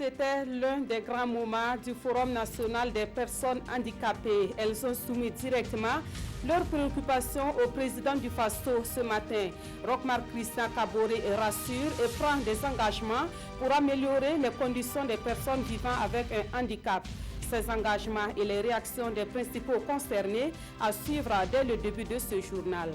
C'était l'un des grands moments du Forum national des personnes handicapées. Elles ont soumis directement leurs préoccupations au président du FASTO ce matin. Roch-Marc Christian Kaboré rassure et prend des engagements pour améliorer les conditions des personnes vivant avec un handicap. Ces engagements et les réactions des principaux concernés à suivre dès le début de ce journal.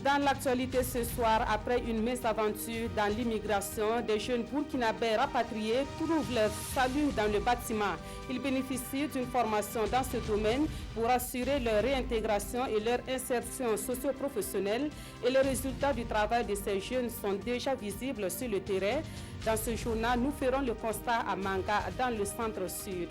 Dans l'actualité ce soir, après une mésaventure dans l'immigration, des jeunes burkinabés rapatriés trouvent leur salut dans le bâtiment. Ils bénéficient d'une formation dans ce domaine pour assurer leur réintégration et leur insertion socio-professionnelle. Et les résultats du travail de ces jeunes sont déjà visibles sur le terrain. Dans ce journal, nous ferons le constat à Manga, dans le centre-sud.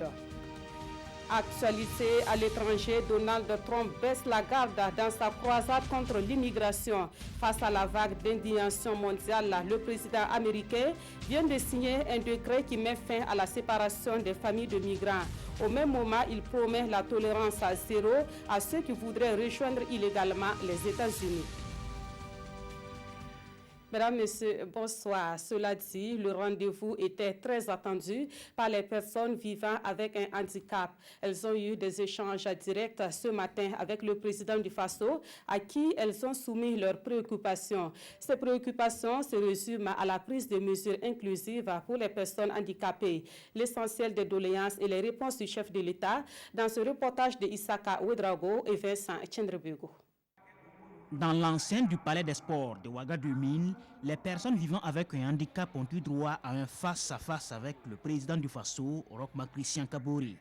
Actualité à l'étranger, Donald Trump baisse la garde dans sa croisade contre l'immigration. Face à la vague d'indignation mondiale, le président américain vient de signer un décret qui met fin à la séparation des familles de migrants. Au même moment, il promet la tolérance à zéro à ceux qui voudraient rejoindre illégalement les États-Unis. Mesdames, Messieurs, bonsoir. Cela dit, le rendez-vous était très attendu par les personnes vivant avec un handicap. Elles ont eu des échanges directs ce matin avec le président du FASTO, à qui elles ont soumis leurs préoccupations. Ces préoccupations se résument à la prise de mesures inclusives pour les personnes handicapées. L'essentiel des doléances et les réponses du chef de l'État dans ce reportage de Isaka Ouedraogo et Vincent Tchendrebego. Dans l'enceinte du Palais des Sports de Ouagadougou, les personnes vivant avec un handicap ont eu droit à un face-à-face avec le président du FASTO, Roch-Marc Christian Kaboré.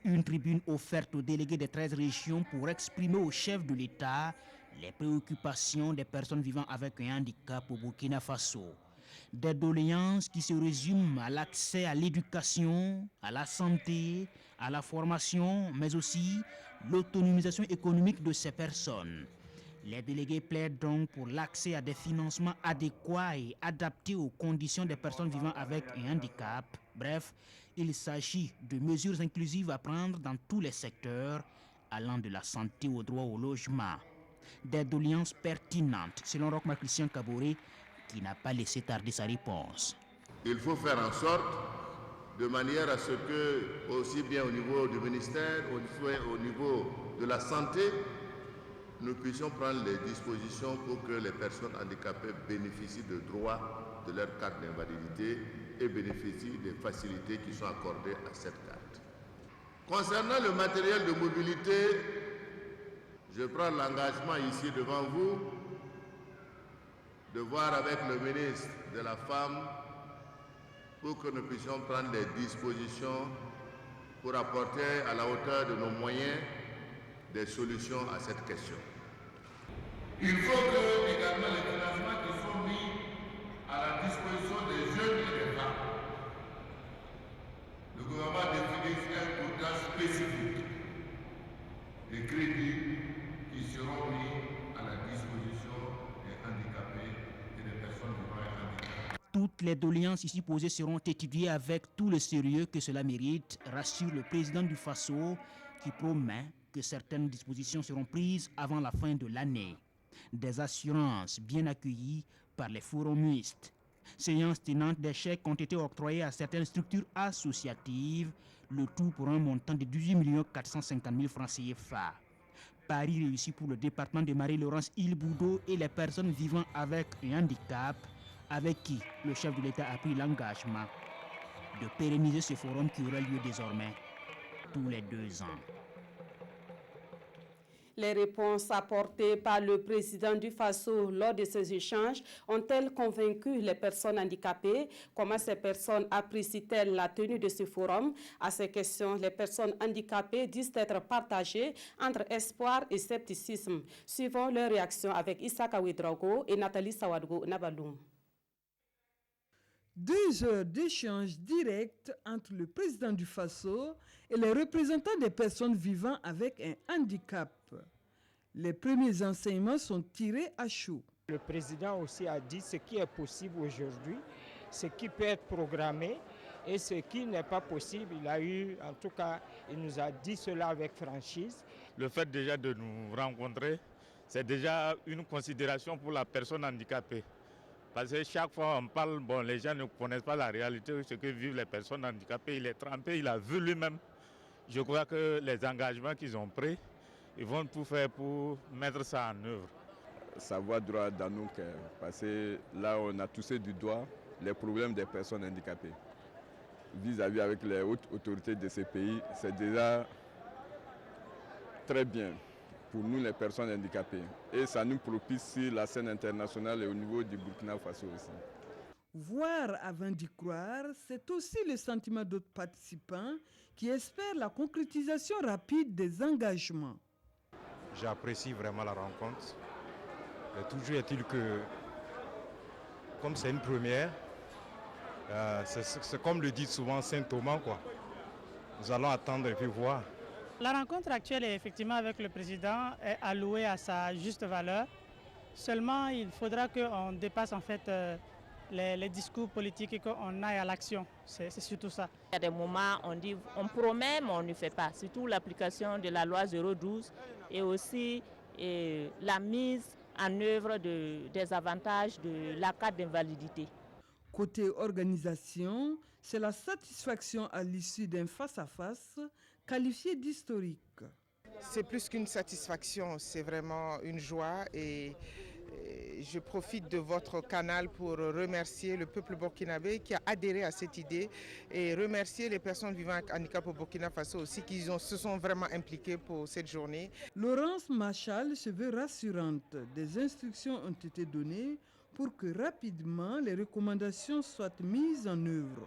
Une tribune offerte aux délégués des 13 régions pour exprimer au chef de l'État les préoccupations des personnes vivant avec un handicap au Burkina Faso. Des doléances qui se résument à l'accès à l'éducation, à la santé, à la formation, mais aussi l'autonomisation économique de ces personnes. Les délégués plaident donc pour l'accès à des financements adéquats et adaptés aux conditions des personnes vivant avec un handicap. Bref, il s'agit de mesures inclusives à prendre dans tous les secteurs, allant de la santé au droit au logement. Des doléances pertinentes, selon Roch-Marc Christian Kaboré, qui n'a pas laissé tarder sa réponse. Il faut faire en sorte, de manière à ce que, aussi bien au niveau du ministère, au niveau de la santé, nous puissions prendre les dispositions pour que les personnes handicapées bénéficient de droits de leur carte d'invalidité et bénéficient des facilités qui sont accordées à cette carte. Concernant le matériel de mobilité, je prends l'engagement ici devant vous de voir avec le ministre de la Femme pour que nous puissions prendre des dispositions pour apporter à la hauteur de nos moyens des solutions à cette question. Il faut que également les financements qui sont mis à la disposition des jeunes et des femmes, le gouvernement définisse un quota spécifique des crédits qui seront mis à la disposition des handicapés et des personnes vivant avec handicap. Toutes les doléances ici posées seront étudiées avec tout le sérieux que cela mérite, rassure le président du FASO, qui promet que certaines dispositions seront prises avant la fin de l'année. Des assurances bien accueillies par les forumistes. Séances tenantes des chèques ont été octroyés à certaines structures associatives, le tout pour un montant de 18 450 000 francs CFA. Pari réussi pour le département de Marie-Laurence Ilboudo et les personnes vivant avec un handicap, avec qui le chef de l'État a pris l'engagement de pérenniser ce forum qui aura lieu désormais tous les 2 ans. Les réponses apportées par le président du FASO lors de ces échanges ont-elles convaincu les personnes handicapées? Comment ces personnes apprécient-elles la tenue de ce forum? À ces questions, les personnes handicapées disent être partagées entre espoir et scepticisme. Suivons leur réaction avec Isaka Ouedraogo et Nathalie Sawadgo Nabaloum. 2 heures d'échange direct entre le président du FASO et les représentants des personnes vivant avec un handicap. Les premiers enseignements sont tirés à chaud. Le président aussi a dit ce qui est possible aujourd'hui, ce qui peut être programmé et ce qui n'est pas possible. En tout cas, il nous a dit cela avec franchise. Le fait déjà de nous rencontrer, c'est déjà une considération pour la personne handicapée. Parce que chaque fois on parle, bon, les gens ne connaissent pas la réalité, ce que vivent les personnes handicapées. Il est trempé, il a vu lui-même. Je crois que les engagements qu'ils ont pris, ils vont tout faire pour mettre ça en œuvre. Ça va droit dans nos cœurs, parce que là on a touché du doigt les problèmes des personnes handicapées. Vis-à-vis avec les hautes autorités de ces pays, c'est déjà très bien pour nous les personnes handicapées. Et ça nous propice sur la scène internationale et au niveau du Burkina Faso aussi. Voir avant d'y croire, c'est aussi le sentiment d'autres participants qui espèrent la concrétisation rapide des engagements. J'apprécie vraiment la rencontre. Et toujours est-il que, comme c'est une première, c'est comme le dit souvent Saint Thomas, quoi. Nous allons attendre et puis voir. La rencontre actuelle est effectivement avec le président est allouée à sa juste valeur. Seulement, il faudra qu'on dépasse en fait les discours politiques et qu'on aille à l'action. C'est surtout ça. Il y a des moments on dit on promet mais on ne fait pas. Surtout l'application de la loi 012 et aussi la mise en œuvre des avantages de la carte d'invalidité. Côté organisation, c'est la satisfaction à l'issue d'un face-à-face qualifié d'historique. C'est plus qu'une satisfaction, c'est vraiment une joie et je profite de votre canal pour remercier le peuple burkinabé qui a adhéré à cette idée et remercier les personnes vivant avec handicap au Burkina Faso aussi qui se sont vraiment impliquées pour cette journée. Laurence Machal se veut rassurante. Des instructions ont été données pour que rapidement les recommandations soient mises en œuvre.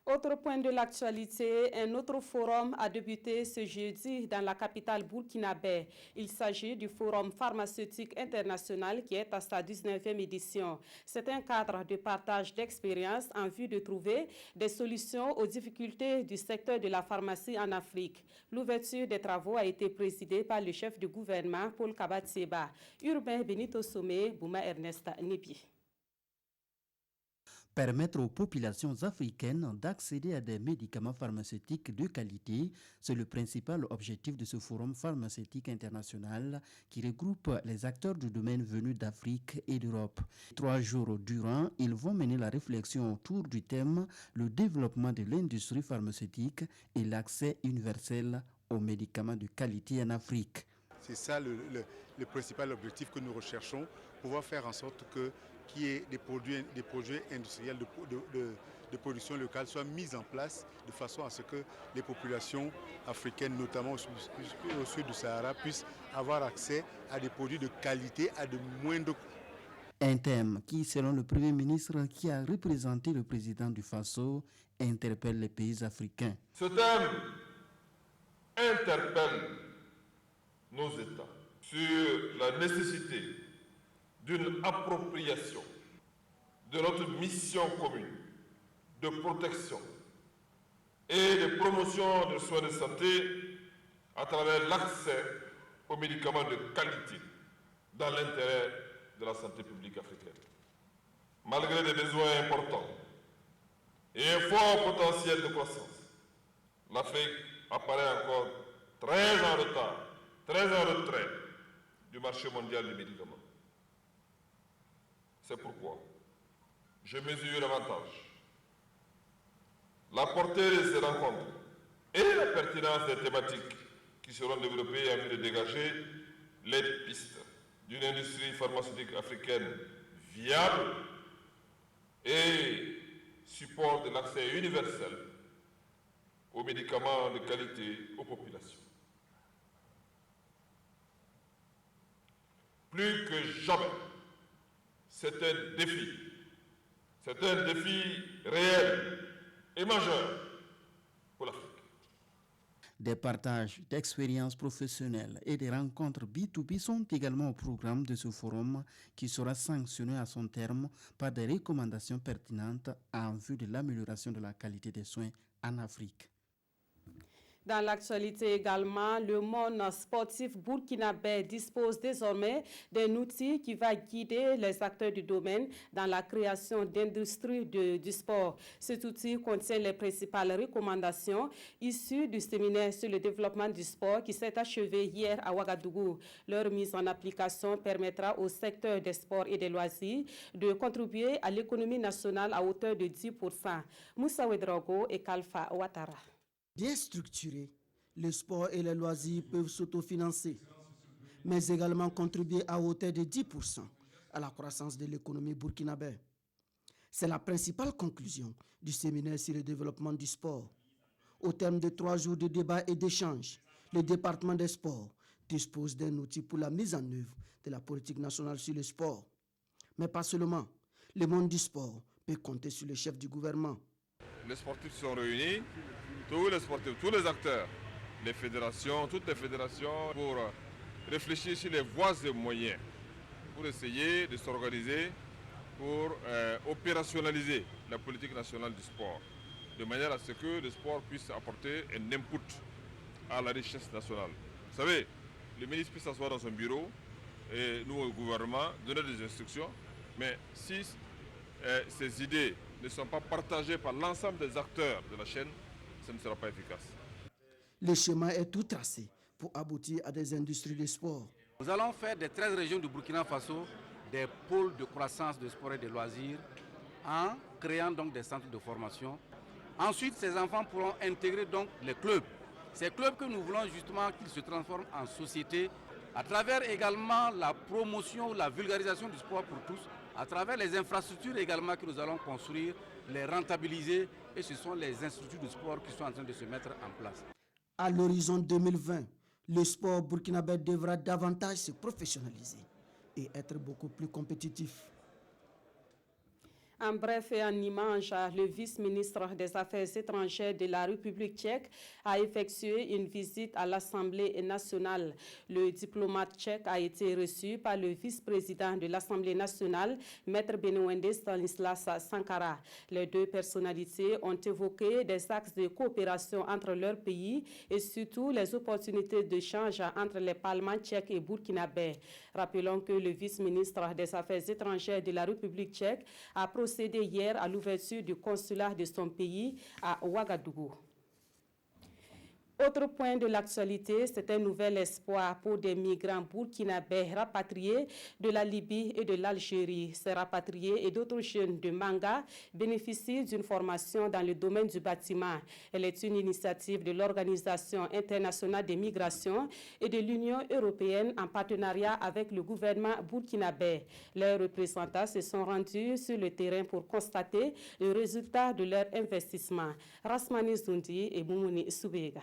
Autre point de l'actualité, un autre forum a débuté ce jeudi dans la capitale burkinabé. Il s'agit du Forum pharmaceutique international qui est à sa 19e édition. C'est un cadre de partage d'expériences en vue de trouver des solutions aux difficultés du secteur de la pharmacie en Afrique. L'ouverture des travaux a été présidée par le chef du gouvernement, Paul Kabatseba. Urbain Benito Somé, Bouma Ernest Nibi. Permettre aux populations africaines d'accéder à des médicaments pharmaceutiques de qualité, c'est le principal objectif de ce forum pharmaceutique international qui regroupe les acteurs du domaine venus d'Afrique et d'Europe. 3 jours durant, ils vont mener la réflexion autour du thème « Le développement de l'industrie pharmaceutique et l'accès universel aux médicaments de qualité en Afrique ». C'est ça le principal objectif que nous recherchons, pouvoir faire en sorte qu'il y ait des produits industriels de production locale soient mis en place de façon à ce que les populations africaines, notamment au sud du Sahara, puissent avoir accès à des produits de qualité à de moindres coûts. Un thème qui, selon le Premier ministre qui a représenté le président du Faso, interpelle les pays africains. Ce thème interpelle nos États sur la nécessité d'une appropriation de notre mission commune de protection et de promotion des soins de santé à travers l'accès aux médicaments de qualité dans l'intérêt de la santé publique africaine. Malgré des besoins importants et un fort potentiel de croissance, l'Afrique apparaît encore très en retard, très en retrait du marché mondial du médicament. C'est pourquoi je mesure davantage la portée de ces rencontres et la pertinence des thématiques qui seront développées en vue de dégager les pistes d'une industrie pharmaceutique africaine viable et support de l'accès universel aux médicaments de qualité aux populations. Plus que jamais, c'est un défi réel et majeur pour l'Afrique. Des partages d'expériences professionnelles et des rencontres B2B sont également au programme de ce forum qui sera sanctionné à son terme par des recommandations pertinentes en vue de l'amélioration de la qualité des soins en Afrique. Dans l'actualité également, le monde sportif burkinabé dispose désormais d'un outil qui va guider les acteurs du domaine dans la création d'industries du sport. Cet outil contient les principales recommandations issues du séminaire sur le développement du sport qui s'est achevé hier à Ouagadougou. Leur mise en application permettra au secteur des sports et des loisirs de contribuer à l'économie nationale à hauteur de 10%. Moussa Ouedraogo et Kalfa Ouattara. Bien structuré, le sport et les loisirs peuvent s'autofinancer, mais également contribuer à hauteur de 10% à la croissance de l'économie burkinabé. C'est la principale conclusion du séminaire sur le développement du sport. Au terme de 3 jours de débats et d'échanges, le département des sports dispose d'un outil pour la mise en œuvre de la politique nationale sur le sport. Mais pas seulement, le monde du sport peut compter sur le chef du gouvernement. Les sportifs sont réunis, tous les sportifs, tous les acteurs, les fédérations, toutes les fédérations, pour réfléchir sur les voies et moyens, pour essayer de s'organiser, pour opérationnaliser la politique nationale du sport, de manière à ce que le sport puisse apporter un input à la richesse nationale. Vous savez, le ministre peut s'asseoir dans son bureau et nous, au gouvernement, donner des instructions, mais si ces idées ne sont pas partagées par l'ensemble des acteurs de la chaîne, ça ne sera pas efficace. Le chemin est tout tracé pour aboutir à des industries de sport. Nous allons faire des 13 régions du Burkina Faso des pôles de croissance de sport et de loisirs en créant donc des centres de formation. Ensuite, ces enfants pourront intégrer donc les clubs. Ces clubs que nous voulons justement qu'ils se transforment en société à travers également la promotion, la vulgarisation du sport pour tous, à travers les infrastructures également que nous allons construire, les rentabiliser, et ce sont les instituts de sport qui sont en train de se mettre en place. À l'horizon 2020, le sport burkinabé devra davantage se professionnaliser et être beaucoup plus compétitif. En bref et en image, le vice-ministre des Affaires étrangères de la République tchèque a effectué une visite à l'Assemblée nationale. Le diplomate tchèque a été reçu par le vice-président de l'Assemblée nationale, Maître Benouende Stanislas Sankara. Les deux personnalités ont évoqué des axes de coopération entre leurs pays et surtout les opportunités d'échange entre les parlements tchèques et burkinabés. Rappelons que le vice-ministre des Affaires étrangères de la République tchèque a procédé hier à l'ouverture du consulat de son pays à Ouagadougou. Autre point de l'actualité, c'est un nouvel espoir pour des migrants burkinabés rapatriés de la Libye et de l'Algérie. Ces rapatriés et d'autres jeunes de Manga bénéficient d'une formation dans le domaine du bâtiment. Elle est une initiative de l'Organisation internationale des migrations et de l'Union européenne en partenariat avec le gouvernement burkinabé. Leurs représentants se sont rendus sur le terrain pour constater le résultat de leur investissement. Rasmani Zundi et Moumouni Soubega.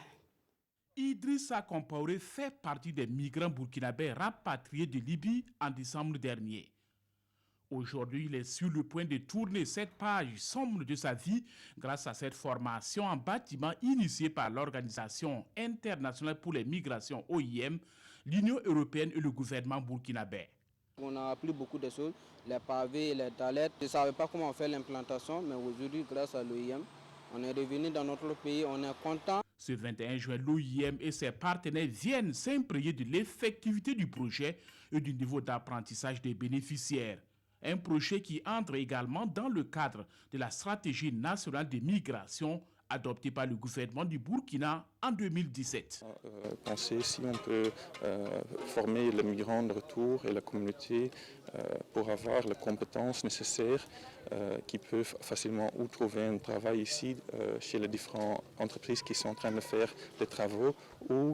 Idrissa Compaoré fait partie des migrants burkinabés rapatriés de Libye en décembre dernier. Aujourd'hui, il est sur le point de tourner cette page sombre de sa vie grâce à cette formation en bâtiment initiée par l'Organisation internationale pour les migrations OIM, l'Union européenne et le gouvernement burkinabé. On a appris beaucoup de choses, les pavés, les talettes. Je ne savais pas comment faire l'implantation, mais aujourd'hui, grâce à l'OIM, on est revenu dans notre pays, on est content. Ce 21 juin, l'OIM et ses partenaires viennent s'imprégner de l'effectivité du projet et du niveau d'apprentissage des bénéficiaires. Un projet qui entre également dans le cadre de la stratégie nationale de migration adoptée par le gouvernement du Burkina en 2017. Penser si on peut former les migrants de retour et la communauté pour avoir les compétences nécessaires qui peuvent facilement ou trouver un travail ici chez les différentes entreprises qui sont en train de faire des travaux ou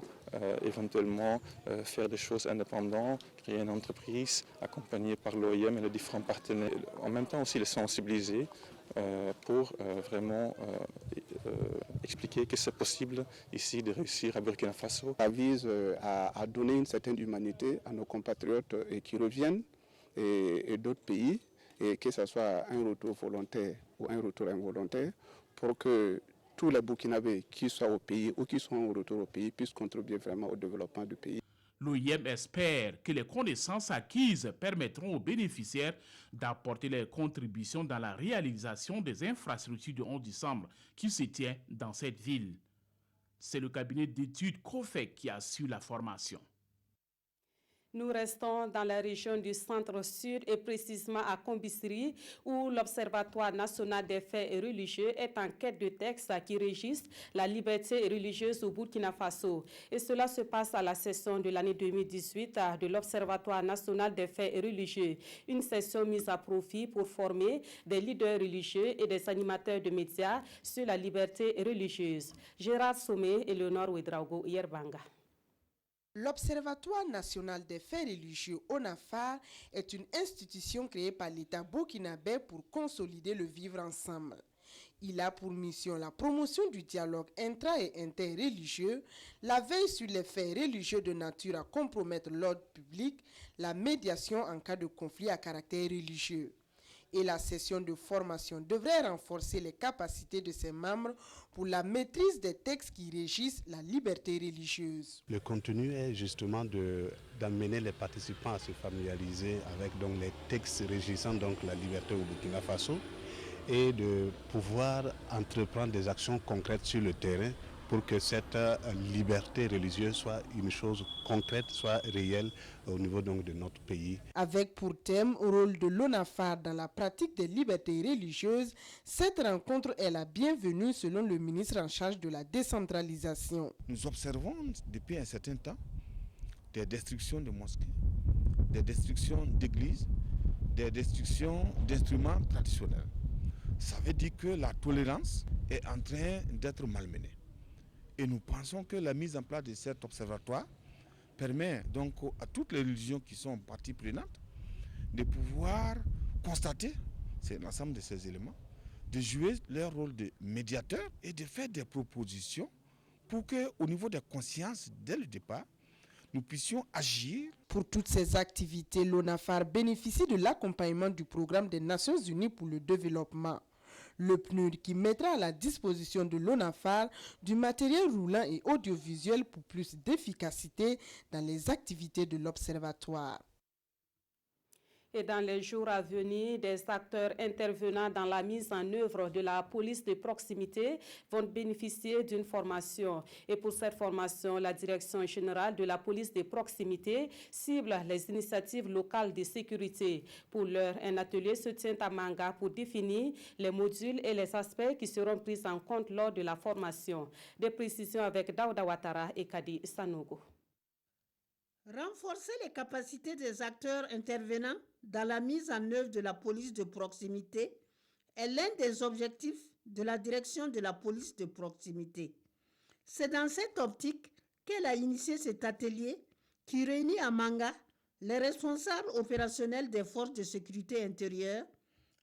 éventuellement faire des choses indépendantes, créer une entreprise accompagnée par l'OIM et les différents partenaires. En même temps aussi les sensibiliser pour vraiment expliquer que c'est possible ici de réussir à Burkina Faso. Ça vise à donner une certaine humanité à nos compatriotes qui reviennent et d'autres pays, et que ce soit un retour volontaire ou un retour involontaire, pour que tous les Burkinabés qui soient au pays ou qui sont au retour au pays puissent contribuer vraiment au développement du pays. L'OIM espère que les connaissances acquises permettront aux bénéficiaires d'apporter leurs contributions dans la réalisation des infrastructures du 11 décembre qui se tient dans cette ville. C'est le cabinet d'études COFEC qui assure la formation. Nous restons dans la région du centre-sud et précisément à Kombisri, où l'Observatoire national des faits religieux est en quête de textes qui régissent la liberté religieuse au Burkina Faso. Et cela se passe à la session de l'année 2018 de l'Observatoire national des faits religieux, une session mise à profit pour former des leaders religieux et des animateurs de médias sur la liberté religieuse. Gérard Somé et Léonore Ouedraogo Yerbanga. L'Observatoire national des faits religieux ONAFAR est une institution créée par l'État burkinabé pour consolider le vivre ensemble. Il a pour mission la promotion du dialogue intra- et interreligieux, la veille sur les faits religieux de nature à compromettre l'ordre public, la médiation en cas de conflit à caractère religieux. Et la session de formation devrait renforcer les capacités de ses membres pour la maîtrise des textes qui régissent la liberté religieuse. Le contenu est justement d'amener les participants à se familiariser avec donc, les textes régissant donc, la liberté au Burkina Faso et de pouvoir entreprendre des actions concrètes sur le terrain pour que cette liberté religieuse soit une chose concrète, soit réelle au niveau donc de notre pays. Avec pour thème le rôle de l'ONAFAR dans la pratique des libertés religieuses, cette rencontre est la bienvenue selon le ministre en charge de la décentralisation. Nous observons depuis un certain temps des destructions de mosquées, des destructions d'églises, des destructions d'instruments traditionnels. Ça veut dire que la tolérance est en train d'être malmenée. Et nous pensons que la mise en place de cet observatoire permet donc à toutes les religions qui sont parties prenantes de pouvoir constater, c'est l'ensemble de ces éléments, de jouer leur rôle de médiateur et de faire des propositions pour qu'au niveau des consciences, dès le départ, nous puissions agir. Pour toutes ces activités, l'ONAFAR bénéficie de l'accompagnement du programme des Nations Unies pour le développement. Le PNUD qui mettra à la disposition de l'ONAFAR du matériel roulant et audiovisuel pour plus d'efficacité dans les activités de l'Observatoire. Et dans les jours à venir, des acteurs intervenant dans la mise en œuvre de la police de proximité vont bénéficier d'une formation. Et pour cette formation, la Direction générale de la police de proximité cible les initiatives locales de sécurité. Pour l'heure, un atelier se tient à Manga pour définir les modules et les aspects qui seront pris en compte lors de la formation. Des précisions avec Daouda Ouattara et Kadi Sanogo. Renforcer les capacités des acteurs intervenants dans la mise en œuvre de la police de proximité est l'un des objectifs de la direction de la police de proximité. C'est dans cette optique qu'elle a initié cet atelier qui réunit à Manga les responsables opérationnels des forces de sécurité intérieure,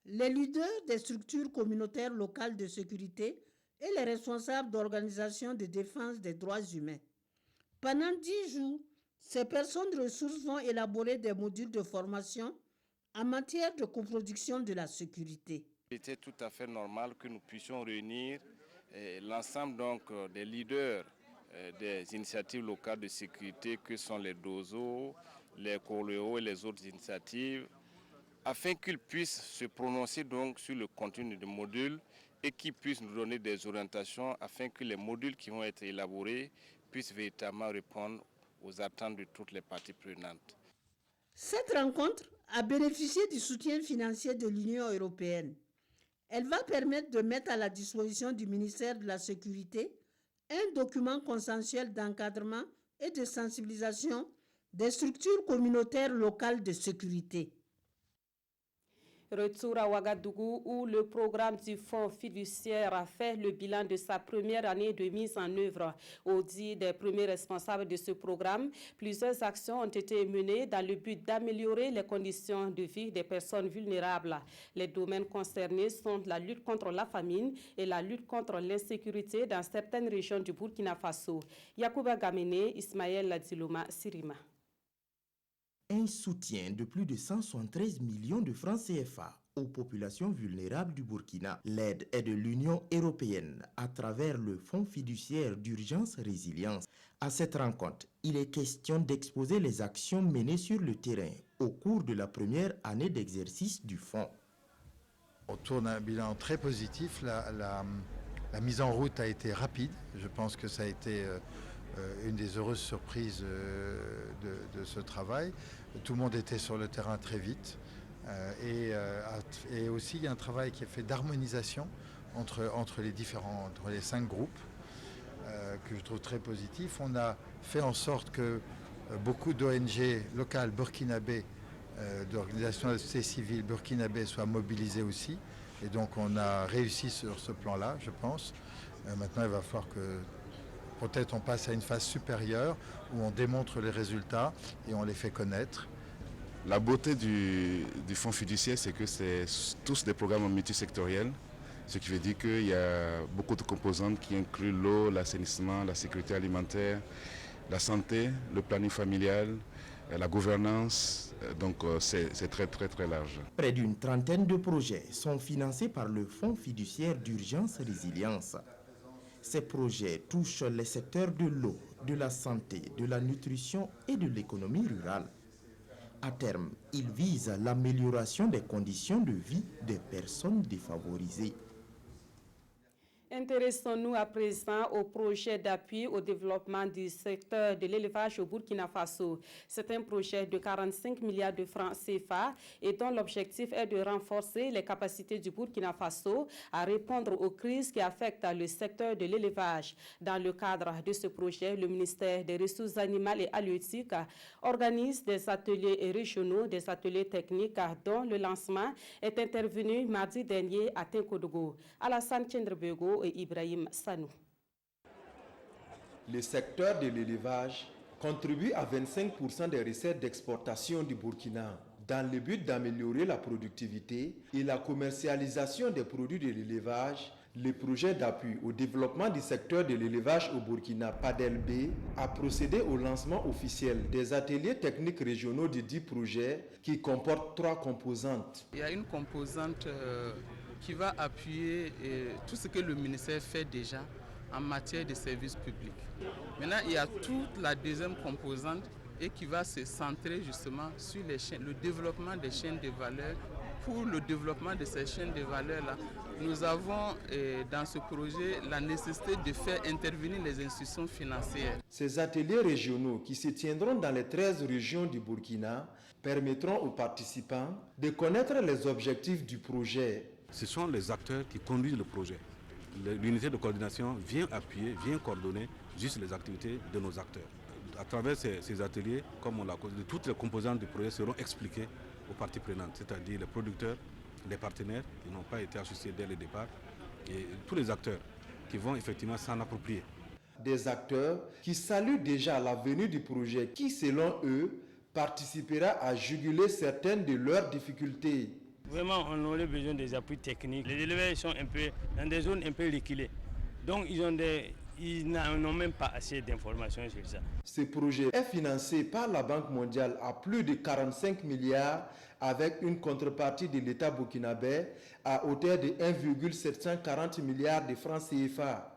les leaders des structures communautaires locales de sécurité et les responsables d'organisations de défense des droits humains. Pendant 10 jours, ces personnes ressources vont élaborer des modules de formation en matière de coproduction de la sécurité. C'était tout à fait normal que nous puissions réunir l'ensemble donc des leaders des initiatives locales de sécurité que sont les DOSO, les COLEO et les autres initiatives, afin qu'ils puissent se prononcer donc sur le contenu des modules et qu'ils puissent nous donner des orientations afin que les modules qui vont être élaborés puissent véritablement répondre aux attentes de toutes les parties prenantes. Cette rencontre a bénéficié du soutien financier de l'Union européenne. Elle va permettre de mettre à la disposition du ministère de la Sécurité un document consensuel d'encadrement et de sensibilisation des structures communautaires locales de sécurité. Retour à Ouagadougou où le programme du Fonds fiduciaire a fait le bilan de sa première année de mise en œuvre. Au dit des premiers responsables de ce programme, plusieurs actions ont été menées dans le but d'améliorer les conditions de vie des personnes vulnérables. Les domaines concernés sont la lutte contre la famine et la lutte contre l'insécurité dans certaines régions du Burkina Faso. Yacouba Gamene, Ismaël Diloma, Sirima. Un soutien de plus de 173 millions de francs CFA aux populations vulnérables du Burkina. L'aide est de l'Union européenne à travers le Fonds fiduciaire d'urgence résilience. À cette rencontre, il est question d'exposer les actions menées sur le terrain au cours de la première année d'exercice du fonds. On tourne un bilan très positif. La mise en route a été rapide. Je pense que ça a été une des heureuses surprises de ce travail. Tout le monde était sur le terrain très vite. Et aussi, il y a un travail qui est fait d'harmonisation entre les 5 groupes que je trouve très positif. On a fait en sorte que beaucoup d'ONG locales burkinabées, d'organisations de la société civile burkinabées soient mobilisées aussi. Et donc on a réussi sur ce plan-là, je pense. Maintenant, il va falloir que peut-être on passe à une phase supérieure où on démontre les résultats et on les fait connaître. La beauté du fonds fiduciaire, c'est que c'est tous des programmes multisectoriels, ce qui veut dire qu'il y a beaucoup de composantes qui incluent l'eau, l'assainissement, la sécurité alimentaire, la santé, le planning familial, la gouvernance, donc c'est très très très large. Près d'une trentaine de projets sont financés par le Fonds fiduciaire d'urgence résilience. Ces projets touchent les secteurs de l'eau, de la santé, de la nutrition et de l'économie rurale. À terme, ils visent l'amélioration des conditions de vie des personnes défavorisées. Intéressons-nous à présent au projet d'appui au développement du secteur de l'élevage au Burkina Faso. C'est un projet de 45 milliards de francs CFA et dont l'objectif est de renforcer les capacités du Burkina Faso à répondre aux crises qui affectent le secteur de l'élevage. Dans le cadre de ce projet, le ministère des Ressources animales et halieutiques organise des ateliers régionaux, des ateliers techniques dont le lancement est intervenu mardi dernier à Tinkodogo. Alassane Tchendrebego et Ibrahim Sanou. Le secteur de l'élevage contribue à 25% des recettes d'exportation du Burkina dans le but d'améliorer la productivité et la commercialisation des produits de l'élevage. Le projet d'appui au développement du secteur de l'élevage au Burkina, PADELB, a procédé au lancement officiel des ateliers techniques régionaux de 10 projets qui comportent 3 composantes. Il y a une composante qui va appuyer tout ce que le ministère fait déjà en matière de services publics. Maintenant, il y a toute la deuxième composante et qui va se centrer justement sur les chaînes, le développement des chaînes de valeur. Pour le développement de ces chaînes de valeur-là, nous avons dans ce projet la nécessité de faire intervenir les institutions financières. Ces ateliers régionaux qui se tiendront dans les 13 régions du Burkina permettront aux participants de connaître les objectifs du projet. Ce sont les acteurs qui conduisent le projet. L'unité de coordination vient appuyer, vient coordonner juste les activités de nos acteurs. À travers ces ateliers, comme on l'a dit, toutes les composantes du projet seront expliquées aux parties prenantes, c'est-à-dire les producteurs, les partenaires qui n'ont pas été associés dès le départ et tous les acteurs qui vont effectivement s'en approprier. Des acteurs qui saluent déjà la venue du projet qui, selon eux, participera à juguler certaines de leurs difficultés. Vraiment, on aurait besoin des appuis techniques. Les éleveurs sont un peu dans des zones un peu reculées. Donc, ils n'ont même pas assez d'informations sur ça. Ce projet est financé par la Banque mondiale à plus de 45 milliards avec une contrepartie de l'État burkinabé à hauteur de 1,740 milliards de francs CFA.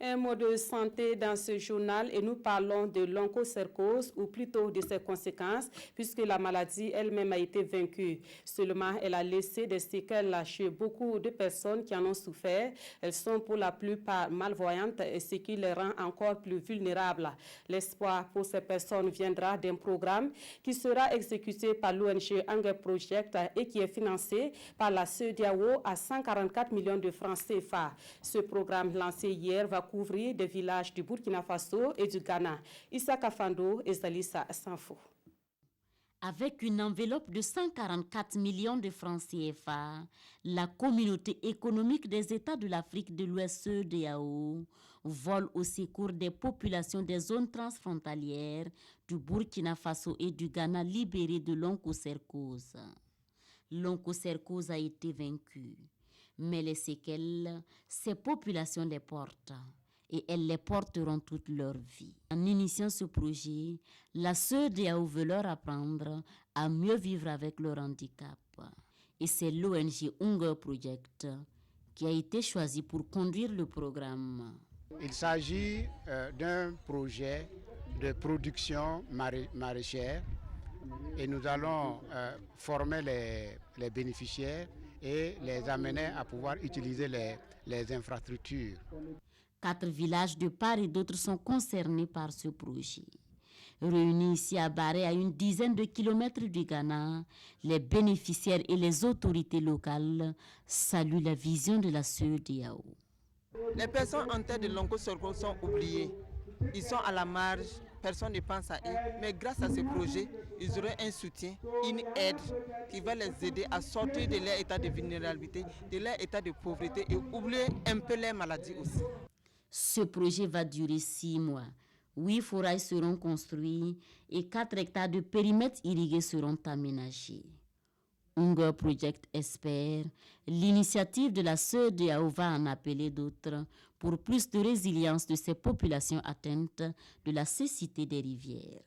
Un mot de santé dans ce journal et nous parlons de l'onchocercose ou plutôt de ses conséquences puisque la maladie elle-même a été vaincue. Seulement, elle a laissé des séquelles chez beaucoup de personnes qui en ont souffert. Elles sont pour la plupart malvoyantes et ce qui les rend encore plus vulnérables. L'espoir pour ces personnes viendra d'un programme qui sera exécuté par l'ONG Hunger Project et qui est financé par la CEDEAO à 144 millions de francs CFA. Ce programme lancé hier va couvrir des villages du Burkina Faso et du Ghana. Issa Kafando et Salissa Sanfo. Avec une enveloppe de 144 millions de francs CFA, la communauté économique des États de l'Afrique de l'Ouest CEDEAO vole au secours des populations des zones transfrontalières du Burkina Faso et du Ghana libérées de l'onchocercose. L'onchocercose a été vaincue, mais les séquelles, ces populations les portent. Et elles les porteront toute leur vie. En initiant ce projet, la CEDEAO veut leur apprendre à mieux vivre avec leur handicap. Et c'est l'ONG Hunger Project qui a été choisie pour conduire le programme. Il s'agit d'un projet de production maraîchère et nous allons former les bénéficiaires et les amener à pouvoir utiliser les infrastructures. 4 villages de part et d'autre sont concernés par ce projet. Réunis ici à Baré, à une dizaine de kilomètres du Ghana, les bénéficiaires et les autorités locales saluent la vision de la CEDEAO. Les personnes en terre de l'oncosorgho sont oubliées. Ils sont à la marge, personne ne pense à eux. Mais grâce à ce projet, ils auront un soutien, une aide qui va les aider à sortir de leur état de vulnérabilité, de leur état de pauvreté et oublier un peu les maladies aussi. Ce projet va durer 6 mois. 8 forages seront construits et 4 hectares de périmètre irrigué seront aménagés. Hunger Project espère l'initiative de la CEDEAO va en appeler d'autres pour plus de résilience de ces populations atteintes de la cécité des rivières.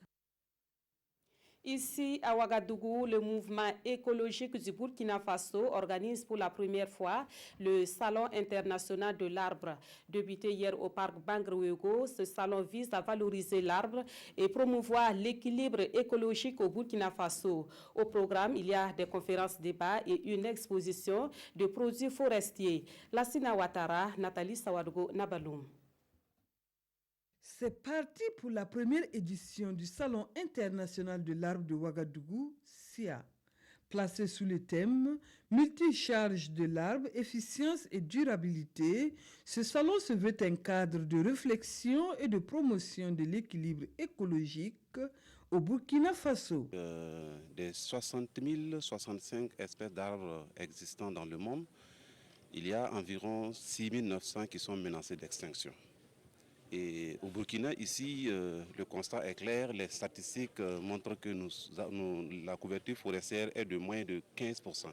Ici, à Ouagadougou, le mouvement écologique du Burkina Faso organise pour la première fois le Salon international de l'arbre. Débuté hier au parc Bangrouego, ce salon vise à valoriser l'arbre et promouvoir l'équilibre écologique au Burkina Faso. Au programme, il y a des conférences débats et une exposition de produits forestiers. Lassina Ouattara, Nathalie Sawadogo, Nabaloum. C'est parti pour la première édition du Salon international de l'arbre de Ouagadougou, SIA. Placé sous le thème « Multicharge de l'arbre, efficience et durabilité », ce salon se veut un cadre de réflexion et de promotion de l'équilibre écologique au Burkina Faso. Des 60 065 espèces d'arbres existants dans le monde, il y a environ 6 900 qui sont menacées d'extinction. Et au Burkina, ici, le constat est clair. Les statistiques montrent que la couverture forestière est de moins de 15%,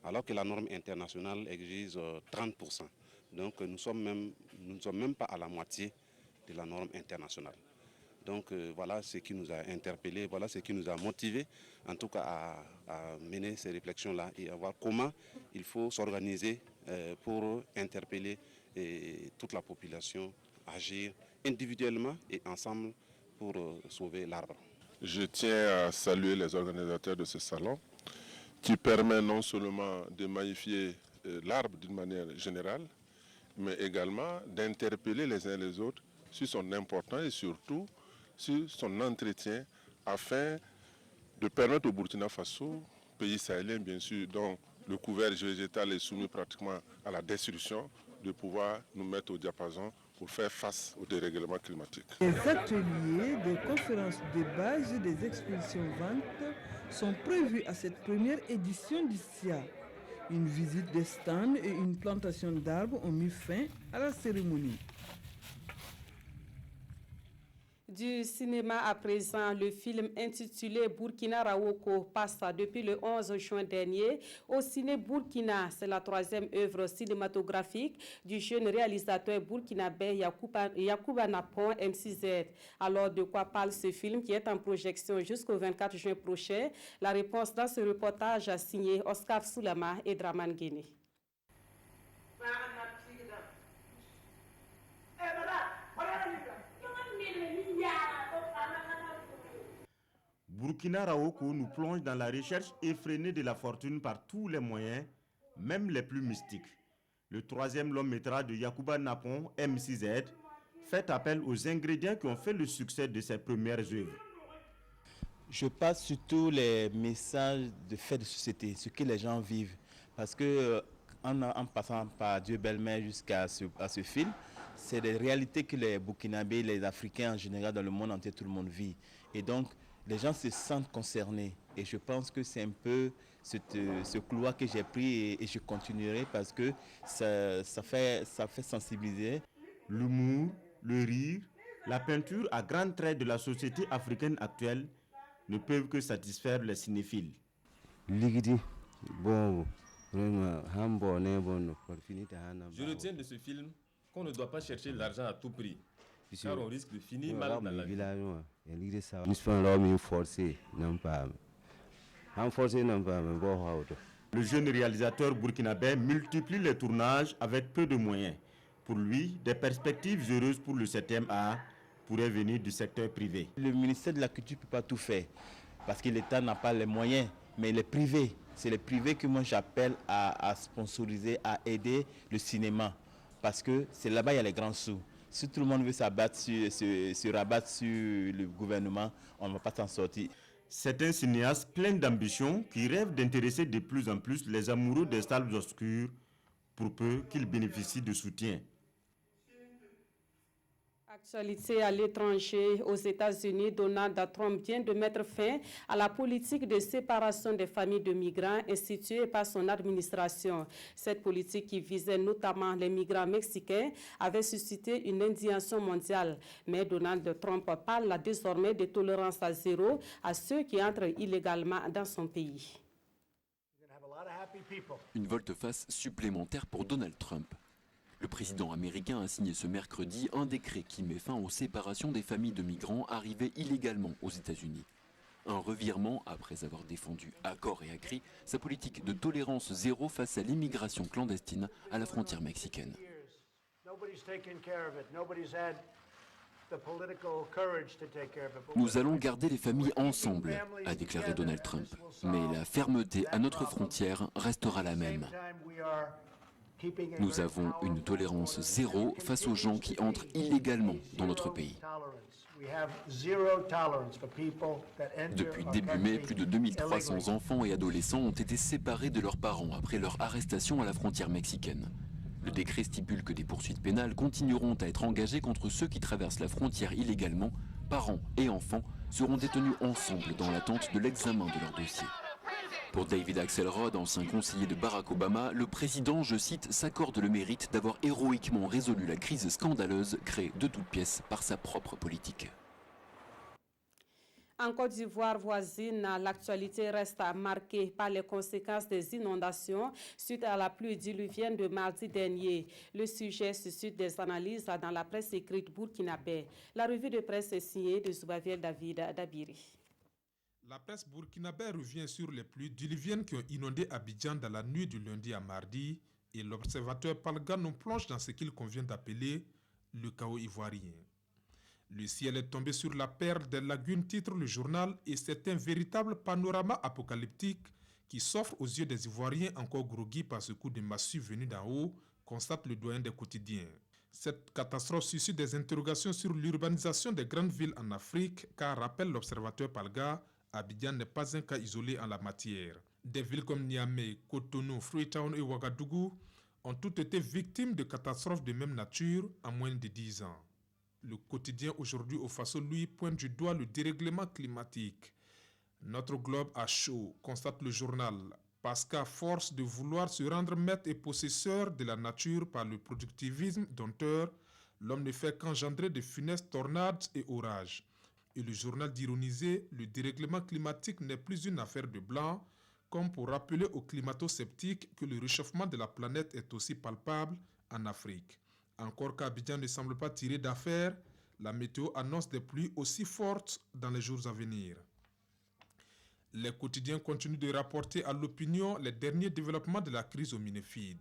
alors que la norme internationale exige 30%. Donc nous ne sommes même pas à la moitié de la norme internationale. Donc voilà ce qui nous a interpellés, voilà ce qui nous a motivés, en tout cas à mener ces réflexions-là et à voir comment il faut s'organiser pour interpeller toute la population, agir individuellement et ensemble pour sauver l'arbre. Je tiens à saluer les organisateurs de ce salon qui permet non seulement de magnifier l'arbre d'une manière générale, mais également d'interpeller les uns les autres sur son importance et surtout sur son entretien afin de permettre au Burkina Faso, pays sahélien bien sûr, dont le couvert végétal est soumis pratiquement à la destruction, de pouvoir nous mettre au diapason pour faire face au dérèglement climatique. Des ateliers, des conférences de base et des expositions-ventes sont prévus à cette première édition du SIA. Une visite des stands et une plantation d'arbres ont mis fin à la cérémonie. Du cinéma à présent, le film intitulé Burkina Rawoko passe depuis le 11 juin dernier au Ciné Burkina. C'est la 3e œuvre cinématographique du jeune réalisateur burkinabé Yacouba Napon MCZ. Alors de quoi parle ce film qui est en projection jusqu'au 24 juin prochain? La réponse dans ce reportage signé Oscar Soulama et Draman Guéné. Burkina Rawoko nous plonge dans la recherche effrénée de la fortune par tous les moyens, même les plus mystiques. Le 3e long métrage de Yacouba Napon, MCZ, fait appel aux ingrédients qui ont fait le succès de ses premières œuvres. Je passe surtout les messages de faits de société, ce que les gens vivent. Parce que en passant par Dieu belle-mère jusqu'à ce film, c'est des réalités que les Burkinabés, les Africains en général, dans le monde entier, tout le monde vit. Et donc, les gens se sentent concernés. Et je pense que c'est un peu ce couloir que j'ai pris et je continuerai parce que ça fait sensibiliser. L'humour, le rire, la peinture à grands traits de la société africaine actuelle ne peuvent que satisfaire les cinéphiles. Je retiens de ce film qu'on ne doit pas chercher l'argent à tout prix, car on risque de finir mal dans la vie. Le jeune réalisateur burkinabé multiplie les tournages avec peu de moyens. Pour lui, des perspectives heureuses pour le 7e art pourraient venir du secteur privé. Le ministère de la Culture ne peut pas tout faire, parce que l'État n'a pas les moyens, mais les privés, c'est les privés que moi j'appelle à sponsoriser, à aider le cinéma. parce que c'est là-bas il y a les grands sous. Si tout le monde veut se rabattre sur le gouvernement, on ne va pas s'en sortir. C'est un cinéaste plein d'ambition qui rêve d'intéresser de plus en plus les amoureux des salles obscures pour peu qu'ils bénéficient de soutien. Actualité à l'étranger, aux États-Unis, Donald Trump vient de mettre fin à la politique de séparation des familles de migrants instituée par son administration. Cette politique qui visait notamment les migrants mexicains avait suscité une indignation mondiale. Mais Donald Trump parle désormais de tolérance à zéro à ceux qui entrent illégalement dans son pays. Une volte-face supplémentaire pour Donald Trump. Le président américain a signé ce mercredi un décret qui met fin aux séparations des familles de migrants arrivés illégalement aux États-Unis. Un revirement après avoir défendu à corps et à cri sa politique de tolérance zéro face à l'immigration clandestine à la frontière mexicaine. Nous allons garder les familles ensemble, a déclaré Donald Trump. Mais la fermeté à notre frontière restera la même. Nous avons une tolérance zéro face aux gens qui entrent illégalement dans notre pays. Depuis début mai, plus de 2300 enfants et adolescents ont été séparés de leurs parents après leur arrestation à la frontière mexicaine. Le décret stipule que des poursuites pénales continueront à être engagées contre ceux qui traversent la frontière illégalement. Parents et enfants seront détenus ensemble dans l'attente de l'examen de leur dossier. Pour David Axelrod, ancien conseiller de Barack Obama, le président, je cite, s'accorde le mérite d'avoir héroïquement résolu la crise scandaleuse créée de toutes pièces par sa propre politique. En Côte d'Ivoire voisine, l'actualité reste marquée par les conséquences des inondations suite à la pluie diluvienne de mardi dernier. Le sujet suscite des analyses dans la presse écrite burkinabé. La revue de presse est signée de Zoubaviel David Dabiri. La presse burkinabé revient sur les pluies diluviennes qui ont inondé Abidjan dans la nuit du lundi à mardi et l'observateur Palga nous plonge dans ce qu'il convient d'appeler le chaos ivoirien. Le ciel est tombé sur la perle des lagunes, titre le journal, et c'est un véritable panorama apocalyptique qui s'offre aux yeux des Ivoiriens encore groggy par ce coup de massue venu d'en haut, constate le doyen des quotidiens. Cette catastrophe suscite des interrogations sur l'urbanisation des grandes villes en Afrique, car, rappelle l'observateur Palga, Abidjan n'est pas un cas isolé en la matière. Des villes comme Niamey, Cotonou, Freetown et Ouagadougou ont toutes été victimes de catastrophes de même nature en moins de 10 ans. Le quotidien aujourd'hui au Faso, lui, pointe du doigt le dérèglement climatique. Notre globe a chaud, constate le journal, parce qu'à force de vouloir se rendre maître et possesseur de la nature par le productivisme dompteur, l'homme ne fait qu'engendrer de funestes tornades et orages. Et le journal d'ironiser, le dérèglement climatique n'est plus une affaire de blanc, comme pour rappeler aux climato-sceptiques que le réchauffement de la planète est aussi palpable en Afrique. Encore qu'Abidjan ne semble pas tirer d'affaire, la météo annonce des pluies aussi fortes dans les jours à venir. Les quotidiens continuent de rapporter à l'opinion les derniers développements de la crise au Minefid.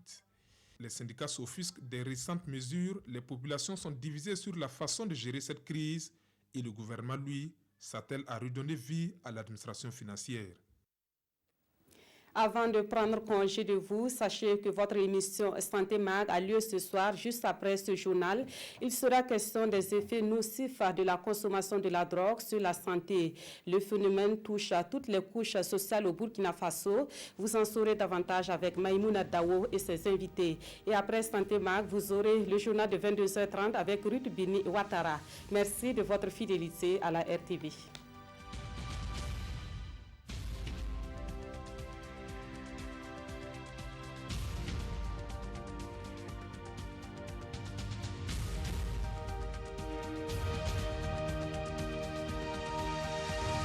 Les syndicats s'offusquent des récentes mesures, les populations sont divisées sur la façon de gérer cette crise et le gouvernement, lui, s'attelle à redonner vie à l'administration financière. Avant de prendre congé de vous, sachez que votre émission Santé Mag a lieu ce soir, juste après ce journal. Il sera question des effets nocifs de la consommation de la drogue sur la santé. Le phénomène touche à toutes les couches sociales au Burkina Faso. Vous en saurez davantage avec Maïmouna Dawo et ses invités. Et après Santé Mag, vous aurez le journal de 22h30 avec Ruth Bini Ouattara. Merci de votre fidélité à la RTV.